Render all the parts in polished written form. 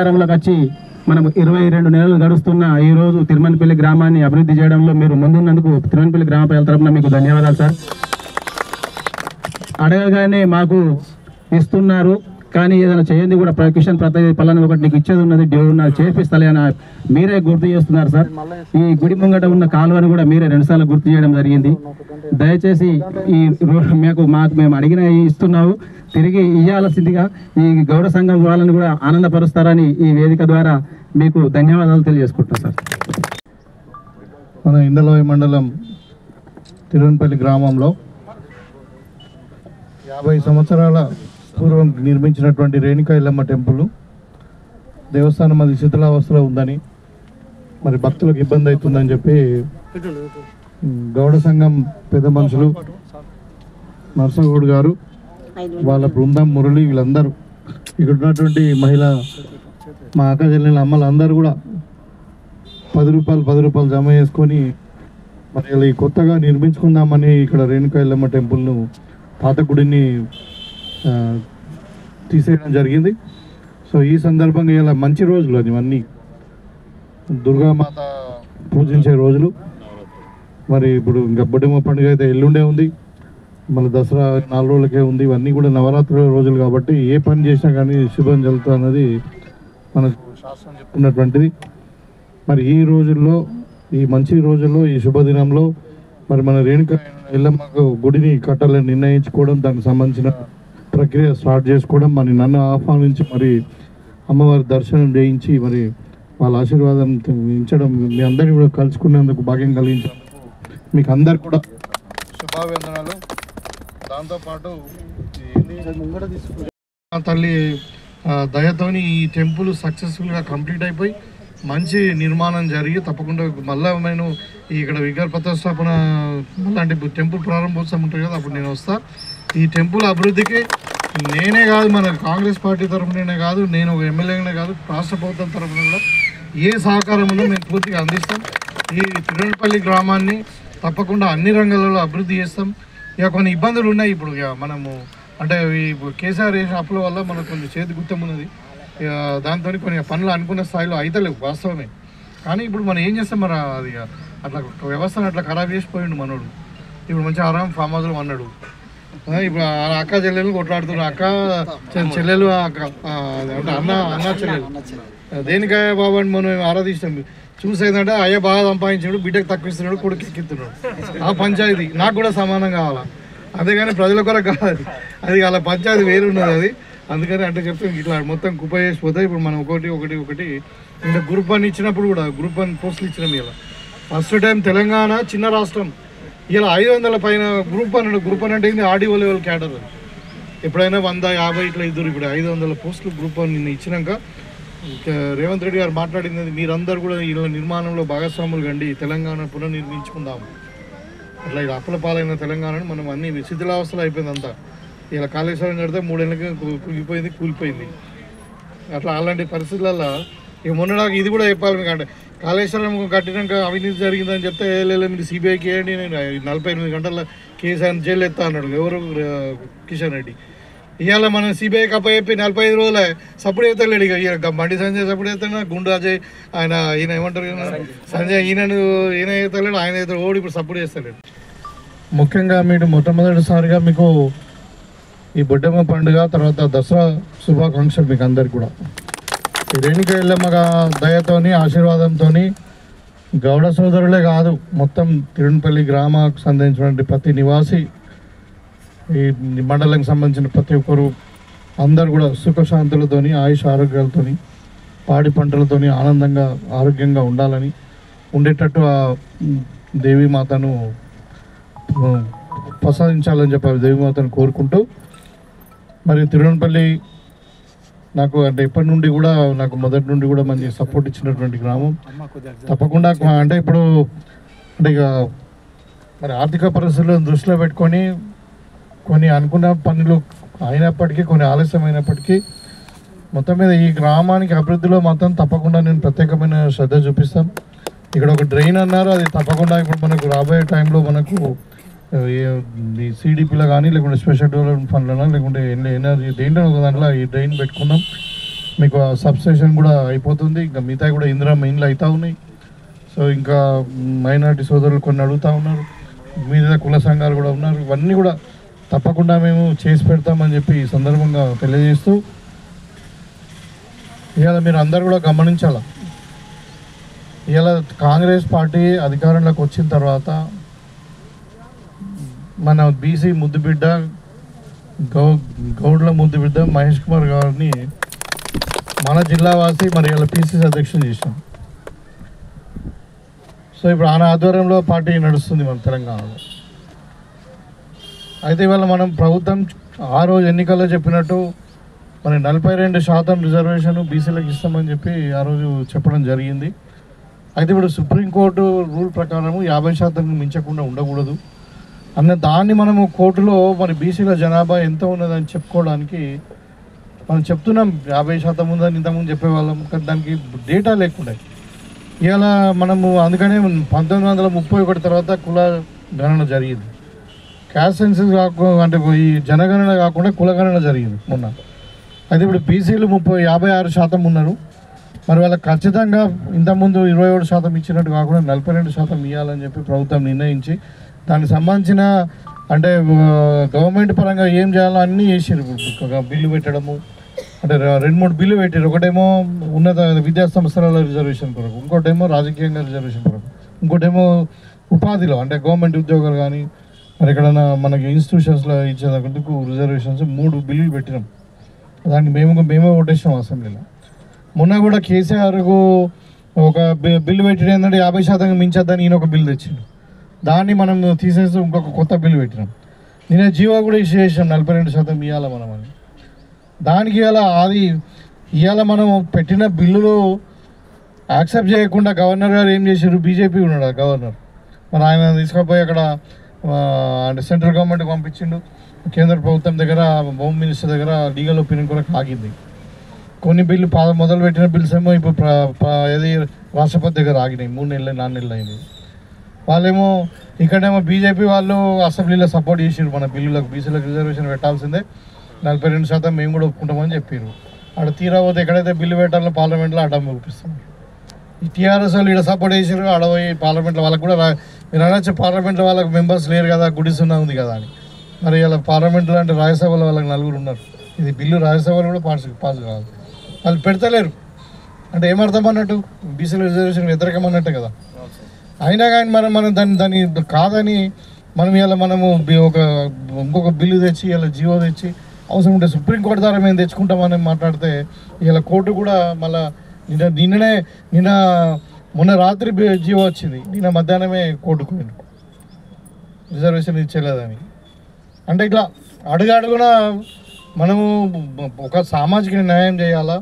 అధికారంలోకి వచ్చి మనం 22 నెలలు గడుస్తున్న ఈ రోజు తిరుమలపల్లి గ్రామాన్ని అభివృద్ధి చేయడంలో మీరు ముందున్నందుకు తిరుమలపల్లి గ్రామ ప్రజల తరపున మీకు ధన్యవాదాలు సార్. అడగగానే మాకు ఇస్తున్నారు, కానీ ఏదైనా చేయండి కూడా కిషన్ ప్రతి పలానా ఒకటి నీకు ఇచ్చేది ఉన్నది దేవుడు నాకు చేపిస్తలే అని మీరే గుర్తు చేస్తున్నారు సార్. ఈ గుడి ముంగట ఉన్న కాలువని కూడా మీరే 2 సార్లు గుర్తు చేయడం జరిగింది. దయచేసి ఈ మేము అడిగిన ఇస్తున్నావు తిరిగి ఇవ్వాల్సిందిగా ఈ గౌడ సంఘం వాళ్ళని కూడా ఆనందపరుస్తారని ఈ వేదిక ద్వారా మీకు ధన్యవాదాలు తెలియజేసుకుంటున్నాం సార్. మన ఇందలోయ మండలం తిరువన్పల్లి గ్రామంలో 50 సంవత్సరాల పూర్వం నిర్మించినటువంటి రేణుకా ఎల్లమ్మ టెంపుల్ దేవస్థానం అది శిథిలావస్థలో ఉందని, మరి భక్తులకు ఇబ్బంది అవుతుందని చెప్పి గౌడ సంఘం పెద్ద మనుషులు నర్సగౌడ్ గారు, వాళ్ళ బృందం మురళి వీళ్ళందరూ ఇక్కడ ఉన్నటువంటి మహిళా మా అక్క చెల్లెళ్ళ అమ్మలు అందరూ కూడా 10 రూపాయలు జమ చేసుకొని మరి ఇలా కొత్తగా నిర్మించుకుందామని ఇక్కడ రేణుకా ఎల్లమ్మ టెంపుల్ను పాత గుడిని తీసేయడం జరిగింది. సో ఈ సందర్భంగా ఇలా మంచి రోజులు ఇవన్నీ దుర్గామాత పూజించే రోజులు. మరి ఇప్పుడు ఇంకా బొడ్డెమ్మ పండుగ అయితే ఎల్లుండే ఉంది, మళ్ళీ దసరా 4 రోజులకే ఉంది. ఇవన్నీ కూడా నవరాత్రుల రోజులు కాబట్టి ఏ పని చేసినా కానీ శుభం జరుగుతుంది అన్నది మనకు శాస్త్రం చెప్తున్నటువంటిది. మరి ఈ రోజుల్లో, ఈ మంచి రోజుల్లో, ఈ శుభదినంలో మరి మన రేణుకా ఎల్లమ్మకు గుడిని కట్టాలని నిర్ణయించుకోవడం, దానికి సంబంధించిన ప్రక్రియ స్టార్ట్ చేసుకోవడం, మరి నన్ను ఆహ్వానించి మరి అమ్మవారి దర్శనం చేయించి మరి వాళ్ళ ఆశీర్వాదం ఇచ్చడం, మీ అందరినీ కూడా కలుసుకునేందుకు భాగ్యం కలిగించినందుకు మీకు అందరు కూడా శుభాభివందనాలు. దాంతోపాటు తల్లి దయతోని ఈ టెంపుల్ సక్సెస్ఫుల్గా కంప్లీట్ అయిపోయి మంచి నిర్మాణం జరిగి తప్పకుండా మళ్ళీ నేను ఇక్కడ విగ్రహ ప్రతిష్టాపన లాంటి టెంపుల్ ప్రారంభోత్సవం ఉంటుంది కదా, అప్పుడు నేను వస్తా. ఈ టెంపుల్ అభివృద్ధికి నేనే కాదు, మన కాంగ్రెస్ పార్టీ తరఫునే కాదు, నేను ఒక ఎమ్మెల్యేనే కాదు, రాష్ట్ర ప్రభుత్వం తరఫున కూడా ఏ సహకారం ఉందో మేము పూర్తిగా అందిస్తాం. ఈ తిరువన్పల్లి గ్రామాన్ని తప్పకుండా అన్ని రంగాలలో అభివృద్ధి చేస్తాం. ఇక కొన్ని ఇబ్బందులు ఉన్నాయి. ఇప్పుడు ఇక మనము అంటే ఈ కేసీఆర్ వేసిన అప్పుల వల్ల మనకు కొంచెం చేతి గుర్తం ఉన్నది. దాంతో కొన్ని పనులు అనుకున్న స్థాయిలో అయితలేవు, వాస్తవమే. కానీ ఇప్పుడు మనం ఏం చేస్తాం, మరి అది అట్లా వ్యవస్థను అట్లా ఖరాబ్ చేసిపోయిండు మనోడు. ఇప్పుడు మంచి ఆరాం ఫామ్ హౌస్లో అన్నాడు. ఇప్పుడు అక్క చెల్లెలు కొట్లాడుతున్నారు, అక్క చెల్లెలు అంటే అన్న చెల్లెలు దేనికాయ బాబు అని మనం ఆరాధిస్తాం. చూసేదంటే అయ్యా బాగా సంపాదించాడు, బిడ్డకు తక్కువ ఇస్తున్నాడు, కొడుకు ఎక్కిస్తున్నాడు. ఆ పంచాయతీ నాకు కూడా సమానం కావాలా, అంతేగాని ప్రజల కొరకు కాదు. అది అలా పంచాయతీ వేరు ఉన్నది అది. అందుకని అంటే చెప్తే ఇట్లా మొత్తం కుప్ప చేసిపోతాయి. ఇప్పుడు మనం ఒకటి ఇంకా గ్రూప్ 1 ఇచ్చినప్పుడు కూడా గ్రూప్ 1 పోస్టులు ఇచ్చినాం. ఇలా ఫస్ట్ టైం తెలంగాణ చిన్న రాష్ట్రం ఇలా 500 పైన గ్రూప్ 1 అంటే ఏంది, ఆర్డీఓ లెవెల్ క్యాడర్. ఎప్పుడైనా 100, 50 ఇట్లా ఇద్దరు. ఇప్పుడు 500 పోస్టులు గ్రూప్ 1 నిన్న ఇచ్చినాక రేవంత్ రెడ్డి గారు మాట్లాడింది, మీరందరూ కూడా ఇలా నిర్మాణంలో భాగస్వాములు కండి, తెలంగాణ పునర్నిర్మించుకుందాము. అట్లా ఇలా అప్పుల పాలైన తెలంగాణను మనం అన్ని శిథిలావస్థలు అయిపోయింది అంతా. ఇలా కాళేశ్వరం కడితే 3 ఏళ్ళకి కూలిపోయింది. అట్లా అలాంటి పరిస్థితులలో ఇక మొన్నడానికి ఇది కూడా చెప్పాలి మీకు. అంటే కాళేశ్వరం కట్టినాక అవినీతి జరిగిందని చెప్తే లేదు మీరు సిబిఐకి వేయండి, నేను 48 గంటల కేసు ఆయన జైలు ఎత్తా అన్నాడు ఎవరు, కిషన్ రెడ్డి. ఇవాళ మనం సిబిఐకి అప్పచెప్పి 45 రోజులే సప్పుడు అవుతాడు. ఇక బండి సంజయ్ సప్పుడు అవుతాడు, గుండు అజయ్ ఈయన ఏమంటారు సంజయ్ ఈయన అవుతాడు, ఆయన అవుతాడు, ఓడి ఇప్పుడు సప్పుడు చేస్తాడు. ముఖ్యంగా మీరు మొట్టమొదటిసారిగా మీకు ఈ బొడ్డెమ్మ పండుగ తర్వాత దసరా శుభాకాంక్షలు మీకు అందరికి కూడా. రేణుకా ఎల్లమ్మ దయతోని ఆశీర్వాదంతో గౌడ సోదరులే కాదు, మొత్తం తిరువన్పల్లి గ్రామానికి సంబంధించినటువంటి ప్రతి నివాసి, ఈ మండలానికి సంబంధించిన ప్రతి ఒక్కరు అందరు కూడా సుఖశాంతులతోని ఆయుష్ ఆరోగ్యాలతోని పాడి పంటలతోని ఆనందంగా ఆరోగ్యంగా ఉండాలని ఉండేటట్టు ఆ దేవీమాతను ప్రసాదించాలని చెప్పి దేవీమాతను కోరుకుంటూ, మరి తిరువన్పల్లి నాకు అంటే ఇప్పటి నుండి కూడా నాకు మొదటి నుండి కూడా మంచి సపోర్ట్ ఇచ్చినటువంటి గ్రామం. తప్పకుండా అంటే ఇప్పుడు అంటే ఇక మరి ఆర్థిక పరిస్థితులను దృష్టిలో పెట్టుకొని కొన్ని అనుకున్న పనులు అయినప్పటికీ కొన్ని ఆలస్యమైనప్పటికీ మొత్తం మీద ఈ గ్రామానికి అభివృద్ధిలో మాత్రం తప్పకుండా నేను ప్రత్యేకమైన శ్రద్ధ చూపిస్తాను. ఇక్కడ ఒక డ్రైన్ అన్నారు, అది తప్పకుండా ఇప్పుడు మనకు రాబోయే టైంలో మనకు ఈ సిడిపిలో కానీ లేకుంటే స్పెషల్ డెవలప్మెంట్ ఫండ్లో లేకుంటే ఎనర్జీ దేంట్లో ఒక దాంట్లో ఈ డ్రైన్ పెట్టుకుందాం. మీకు సబ్స్టేషన్ కూడా అయిపోతుంది, ఇంకా మిగతా కూడా ఇందిరా మెయిన్లు అవుతూ ఉన్నాయి. సో ఇంకా మైనారిటీ సోదరులు కొన్ని అడుగుతూ ఉన్నారు, మీద కుల సంఘాలు కూడా ఉన్నారు. ఇవన్నీ కూడా తప్పకుండా మేము చేసి పెడతామని చెప్పి ఈ సందర్భంగా తెలియజేస్తూ, ఇవాళ మీరు అందరు కూడా గమనించాల, ఇవాళ కాంగ్రెస్ పార్టీ అధికారంలోకి వచ్చిన తర్వాత మన బీసీ ముద్దుబిడ్డ గౌడ్ల ముద్దుబిడ్డ మహేష్ కుమార్ గారిని మన జిల్లా వాసి మరి ఇలా పిసిసి అధ్యక్షులు చేసాం. సో ఇప్పుడు ఆయన ఆధ్వర్యంలో పార్టీ నడుస్తుంది మన తెలంగాణలో. అయితే ఇవాళ మనం ప్రభుత్వం ఆ రోజు ఎన్నికల్లో చెప్పినట్టు మరి 42% రిజర్వేషన్ బీసీలకు ఇస్తామని చెప్పి ఆ రోజు చెప్పడం జరిగింది. అయితే ఇప్పుడు సుప్రీంకోర్టు రూల్ ప్రకారము 50% మించకుండా ఉండకూడదు అన్న దాన్ని మనము కోర్టులో మరి బీసీల జనాభా ఎంత ఉన్నదని చెప్పుకోవడానికి మనం చెప్తున్నాం. 50% ఉందని ఇంతకుముందు చెప్పేవాళ్ళం, కానీ దానికి డేటా లేకుండా ఇవాళ మనము అందుకనే 1931 తర్వాత కుల గణన జరిగింది. క్యాస్ట్ సెన్సస్ అంటే ఈ జనగణన కాకుండా కులగణన జరిగింది మొన్న. అయితే ఇప్పుడు బీసీలు 56% ఉన్నారు. మరి వాళ్ళకి ఖచ్చితంగా ఇంతకుముందు 27% ఇచ్చినట్టు కాకుండా 42% ఇవ్వాలని చెప్పి ప్రభుత్వం నిర్ణయించి దానికి సంబంధించిన అంటే గవర్నమెంట్ పరంగా ఏం చేయాలో అన్నీ చేసారు. బిల్లు పెట్టడము అంటే 2-3 బిల్లు పెట్టారు. ఒకటేమో ఉన్నత విద్యా సంస్థల రిజర్వేషన్ కొరకు, ఇంకోటేమో రాజకీయంగా రిజర్వేషన్ కొరకు, ఇంకోటేమో ఉపాధిలో అంటే గవర్నమెంట్ ఉద్యోగాలు కానీ మరి ఎక్కడైనా మనకి ఇన్స్టిట్యూషన్స్లో ఇచ్చేందుకు రిజర్వేషన్స్ 3 బిల్లులు పెట్టినాం. దానికి మేమే ఓటేసాం అసెంబ్లీలో. మొన్న కూడా కేసీఆర్కు ఒక బిల్లు పెట్టిన ఏంటంటే 50% మించద్దని ఈయన ఒక బిల్లు తెచ్చిండు. దాన్ని మనం తీసేసి ఇంకొక కొత్త బిల్లు పెట్టినాం. నేను జీవో కూడా ఇష్యూ చేసాం 42% ఇవ్వాలి మనం అని. దానికి ఇవాళ మనం పెట్టిన బిల్లులు యాక్సెప్ట్ చేయకుండా గవర్నర్ గారు ఏం చేశారు, బీజేపీ ఉన్నాడు గవర్నర్, మరి ఆయన తీసుకుపోయి అక్కడ అంటే సెంట్రల్ గవర్నమెంట్కి పంపించిండు. కేంద్ర ప్రభుత్వం దగ్గర హోమ్ మినిస్టర్ దగ్గర లీగల్ ఒపీనియన్ కూడా ఆగింది. కొన్ని బిల్లు మొదలు పెట్టిన బిల్స్ ఏమో ఇప్పుడు ఏది రాష్ట్రపతి దగ్గర ఆగినాయి. 3 నెలలు 4 నెలలు అయింది. వాళ్ళేమో ఇక్కడేమో బీజేపీ వాళ్ళు అసెంబ్లీలో సపోర్ట్ చేసారు మన బిల్లులకు, బీసీలకు రిజర్వేషన్ పెట్టాల్సిందే 42% మేము కూడా ఒప్పుకుంటామని చెప్పారు. అక్కడ తీరా పోతే ఎక్కడైతే బిల్లు పెట్టాలో పార్లమెంట్లో అడ్డం చూపిస్తున్నారు. ఈ టీఆర్ఎస్ వాళ్ళు ఇక్కడ సపోర్ట్ చేసారు, ఆడపోయి పార్లమెంట్లో వాళ్ళకి కూడా మీరు అనొచ్చు పార్లమెంట్లో వాళ్ళకి మెంబర్స్ లేరు కదా, గుడిసున్నా ఉంది కదా అని. మరి ఇలా పార్లమెంట్లో అంటే రాజ్యసభలో వాళ్ళకి 4 ఉన్నారు. ఇది బిల్లు రాజ్యసభలో కూడా పాస్ కావాలి, వాళ్ళు పెడతలేరు. అంటే ఏమర్థం అన్నట్టు, బీసీల రిజర్వేషన్ వ్యతిరేకం అన్నట్టే కదా. అయినా కానీ మనం దాన్ని కాదని మనము ఇంకొక బిల్లు తెచ్చి ఇలా జీవో తెచ్చి అవసరం ఉంటే సుప్రీంకోర్టు ద్వారా మేము తెచ్చుకుంటామని మాట్లాడితే ఇలా కోర్టు కూడా మళ్ళీ నిన్న మొన్న రాత్రి జీవో వచ్చింది, నిన్న మధ్యాహ్నమే కోర్టుకు రిజర్వేషన్ ఇచ్చేలేదని. అంటే ఇట్లా అడుగున మనము ఒక సామాజిక న్యాయం చేయాలా.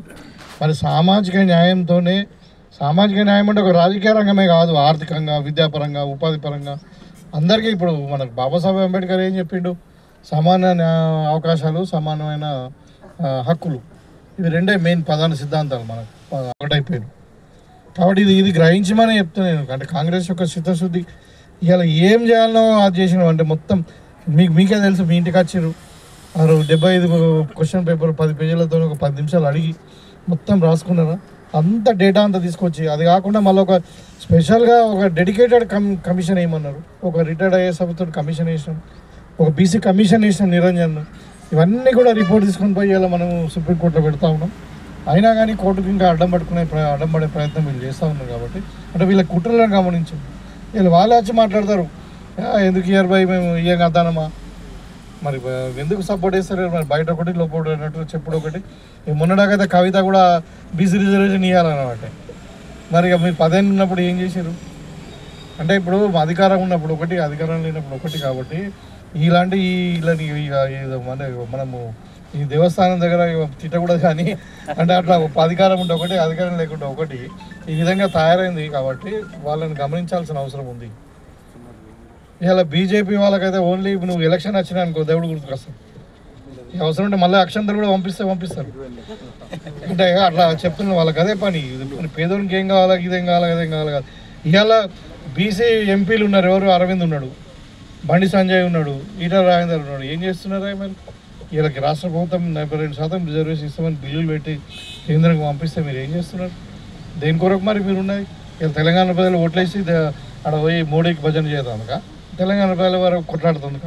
మరి సామాజిక న్యాయంతోనే, సామాజిక న్యాయం అంటే ఒక రాజకీయ రంగమే కాదు, ఆర్థికంగా, విద్యాపరంగా, ఉపాధి పరంగా అందరికీ. ఇప్పుడు మనకు బాబాసాహెబ్ అంబేద్కర్ ఏం చెప్పిండు, సమాన అవకాశాలు, సమానమైన హక్కులు, ఇవి 2 మెయిన్ ప్రధాన సిద్ధాంతాలు మనకు ఒకటైపోయాయి. కాబట్టి ఇది గ్రహించమని చెప్తున్నాను. అంటే కాంగ్రెస్ యొక్క చిత్తశుద్ధి ఇలా ఏం చేయాలనో అది చేసినాం. అంటే మొత్తం మీకే తెలుసు, మీ ఇంటికి వచ్చారు 75 క్వశ్చన్ పేపర్ 10 పేజీలతో ఒక 10 నిమిషాలు అడిగి మొత్తం రాసుకున్నారా, అంత డేటా అంతా తీసుకొచ్చి. అది కాకుండా మళ్ళీ ఒక స్పెషల్గా ఒక డెడికేటెడ్ కమిషన్ వేయమన్నారు. ఒక రిటైర్డ్ ఐఏఎస్ ఆఫీసర్ కమిషన్ వేసినాం, ఒక బీసీ కమిషన్ వేసినాం నిరంజన్. ఇవన్నీ కూడా రిపోర్ట్ తీసుకొని పోయి ఇలా మనము సుప్రీంకోర్టులో పెడతా ఉన్నాం. అయినా కానీ కోర్టుకు ఇంకా అడ్డం పడే ప్రయత్నం వీళ్ళు చేస్తూ ఉన్నారు. కాబట్టి అంటే వీళ్ళ కుట్రలను గమనించండి. వీళ్ళు వాళ్ళే వచ్చి మాట్లాడతారు, ఎందుకు ఇయర్ బై మేము ఇయ్యం కదానమా, మరి ఎందుకు సపోర్ట్ చేస్తారు, మరి బయట ఒకటి లోపల అన్నట్టు చెప్పుడు ఒకటి. మొన్నడాకైతే కవిత కూడా బీసీ రిజర్వేషన్ ఇవ్వాలన్నమాట. మరి ఇక మీరు 10 ఏళ్ళు ఉన్నప్పుడు ఏం చేశారు అంటే, ఇప్పుడు అధికారం ఉన్నప్పుడు ఒకటి, అధికారం లేనప్పుడు ఒకటి. కాబట్టి ఇలాంటి అంటే మనము ఈ దేవస్థానం దగ్గర తిట్టకూడదు కానీ, అంటే అట్లా అధికారం ఉంటే ఒకటి, అధికారం లేకుండా ఒకటి, ఈ విధంగా తయారైంది. కాబట్టి వాళ్ళని గమనించాల్సిన అవసరం ఉంది. ఇలా బీజేపీ వాళ్ళకైతే ఓన్లీ నువ్వు ఎలక్షన్ వచ్చినా అనుకో దేవుడు గుర్తుకొస్తాడు. అవసరం ఉంటే మళ్ళీ అక్షంతలు కూడా పంపిస్తారు. అంటే అట్లా చెప్తున్నా వాళ్ళకి అదే పని. పేదోనికి ఏం కావాలా, ఇదేం కావాలా, అదేం కావాలి కాదు. ఇవాళ బీసీ ఎంపీలు ఉన్నారు. ఎవరు, అరవింద్ ఉన్నాడు, బండి సంజయ్ ఉన్నాడు, ఈటల రాజేందర్ ఉన్నాడు. ఏం చేస్తున్నారా మరి? వీళ్ళకి రాష్ట్ర ప్రభుత్వం 42% రిజర్వేషన్ ఇస్తామని బిల్లులు పెట్టి కేంద్రానికి పంపిస్తే మీరు ఏం చేస్తున్నారు? దేని కొరకు మరి మీరు ఉన్నది? ఇలా తెలంగాణ ప్రజలు ఓట్లేసి అక్కడ పోయి మోడీకి భజన చేద్దాంక, తెలంగాణ ప్రజల వారు కొట్లాడుతుందిక.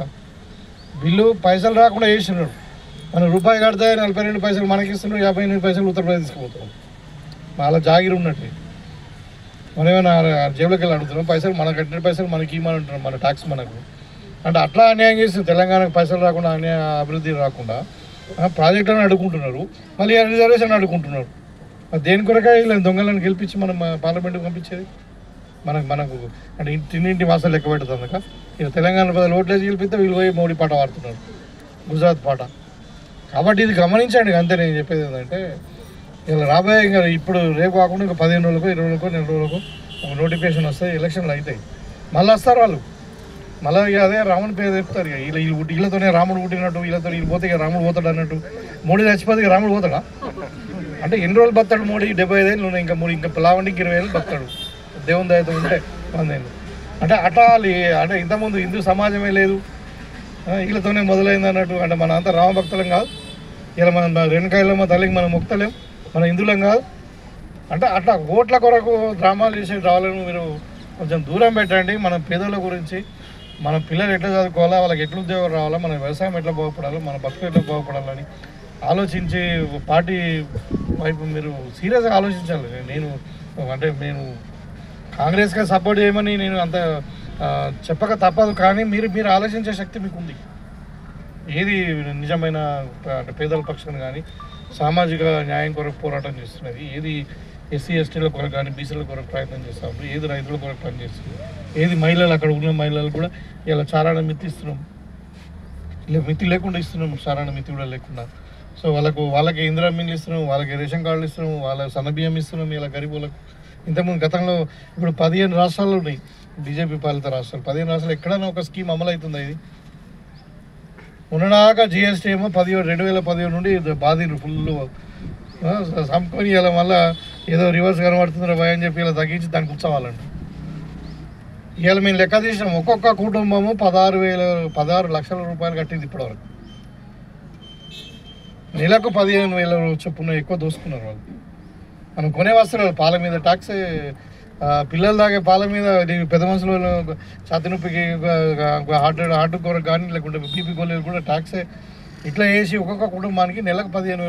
బిల్లు పైసలు రాకుండా వేసినాడు. మనం రూపాయి కడితే 42 పైసలు మనకి ఇస్తున్నాడు, 58 పైసలు ఉత్తరప్రదేశ్ తీసుకుపోతున్నాం. అలా జాగిరి ఉన్నట్టు మనం ఏమైనా జేబులోకి వెళ్ళి అడుగుతున్నాం, పైసలు మనకు కట్టిన పైసలు మనకి ఇవ్వమని అంటున్నాం, మన ట్యాక్స్ మనకు. అంటే అట్లా అన్యాయం చేసి తెలంగాణకు పైసలు రాకుండా అభివృద్ధి రాకుండా ప్రాజెక్టులను అడుగుకుంటున్నారు, మళ్ళీ రిజర్వేషన్ అడుగుకుంటున్నారు. దేని కొరకే ఇలా దొంగలను గెలిపించి మనం పార్లమెంట్కి పంపించేది? మనకు అంటే తిన్నింటి వాసాలు లెక్క పెడుతుందక. ఇలా తెలంగాణ ప్రజలు ఓట్లేసి గెలిపిస్తే వీళ్ళు పోయి మోడీ పాట పాడుతున్నారు, గుజరాత్ పాట. కాబట్టి ఇది గమనించండి. అంతే నేను చెప్పేది ఏంటంటే, ఇలా రాబోయే ఇంకా ఇప్పుడు రేపు కాకుండా ఇంకా 15 రోజులకు 20 రోజులకు నెల రోజులకు ఒక నోటిఫికేషన్ వస్తాయి, ఎలక్షన్లు అవుతాయి, మళ్ళీ వస్తారు వాళ్ళు. మళ్ళీ ఇక అదే రాముని పేరు చెప్తారు. ఇక వీళ్ళతోనే రాముడు పుట్టినట్టు, వీళ్ళతో వీళ్ళు పోతే ఇక రాముడు పోతాడు అన్నట్టు. మోడీ చచ్చిపోతే ఇక రాముడు పోతాడా? అంటే ఎన్ని రోజులు బతాడు మోడీ? 75 ఏళ్ళు ఉన్నాయి, ఇంకా లావండికి 20 ఏళ్ళు బతాడు దేవుని దయతో ఉంటే 100 ఏళ్ళు. అంటే అట్లా అంటే ఇంతకుముందు హిందూ సమాజమే లేదు, వీళ్ళతోనే మొదలైంది అన్నట్టు. అంటే మన అంతా రామభక్తులం కాదు, ఇలా మనం రేణుకాయలమ్మ తల్లికి మనం మొక్తలేం, మన హిందువులం కాదు. అంటే అట్లా ఓట్ల కొరకు డ్రామాలు చేసే డ్రామాలను మీరు కొంచెం దూరం పెట్టండి. మన పేదల గురించి, మన పిల్లలు ఎట్లా చదువుకోవాలా, వాళ్ళకి ఎట్లా ఉద్యోగం రావాలా, మన వ్యవసాయం ఎట్లా బాగుపడాలో, మన బతుకు ఎట్లా బాగుపడాలని ఆలోచించి పార్టీ వైపు మీరు సీరియస్గా ఆలోచించాలి. నేను కాంగ్రెస్గా సపోర్ట్ చేయమని నేను అంత చెప్పక తప్పదు, కానీ మీరు ఆలోచించే శక్తి మీకు ఉంది. ఏది నిజమైన అంటే పేదల పక్షాన్ని కానీ సామాజిక న్యాయం కొరకు పోరాటం చేస్తున్నది, ఏది ఎస్సీ ఎస్టీల కొరకు కానీ బీసీల కొరకు ప్రయత్నం చేస్తాము, ఏది రైతుల కొరకు పని చేస్తుంది, ఏది మహిళలు అక్కడ ఉన్న మహిళలు కూడా ఇలా చారాణ మిత్తి ఇస్తున్నాం, ఇలా మిత్తి లేకుండా ఇస్తున్నాం, చారాణ మిత్తి కూడా లేకుండా. సో వాళ్ళకి ఇందిరా మిల్లు ఇస్తున్నాం, వాళ్ళకి రేషన్ కార్డులు ఇస్తున్నాం, వాళ్ళకి సన్నబియ్యం ఇస్తున్నాం. ఇలా గరీబులకు ఇంతకుముందు గతంలో ఇప్పుడు 15 రాష్ట్రాలు ఉన్నాయి, బీజేపీ పాలిత రాష్ట్రాలు. 15 రాష్ట్రాలు ఎక్కడైనా ఒక స్కీమ్ అమలు అవుతుందా? ఇది ఉన్నదాకా జిఎస్టీ ఏమో 2017 నుండి బాధితులు ఫుల్ సంపుకొని ఇలా మళ్ళీ ఏదో రివర్స్ కనబడుతుందో భయం అని చెప్పి ఇలా తగ్గించి దానికి కూర్చోవాలండి. ఇవాళ మేము లెక్క తీసినాం, ఒక్కొక్క కుటుంబము 16 లక్షల రూపాయలు కట్టింది ఇప్పటివరకు. నెలకు 15,000 చొప్పున ఎక్కువ దోసుకున్నారు వాళ్ళు. మనం కొనే వస్తువులు పాల మీద ట్యాక్స్, పిల్లలు తాగే పాల మీద, పెద్ద మనుషులు ఛాతీ నొప్పికి హార్ట్ కొరకు కానీ లేకుంటే బీపీ గోళీలు కూడా ట్యాక్సే. ఇట్లా వేసి ఒక్కొక్క కుటుంబానికి నెలకు 15,000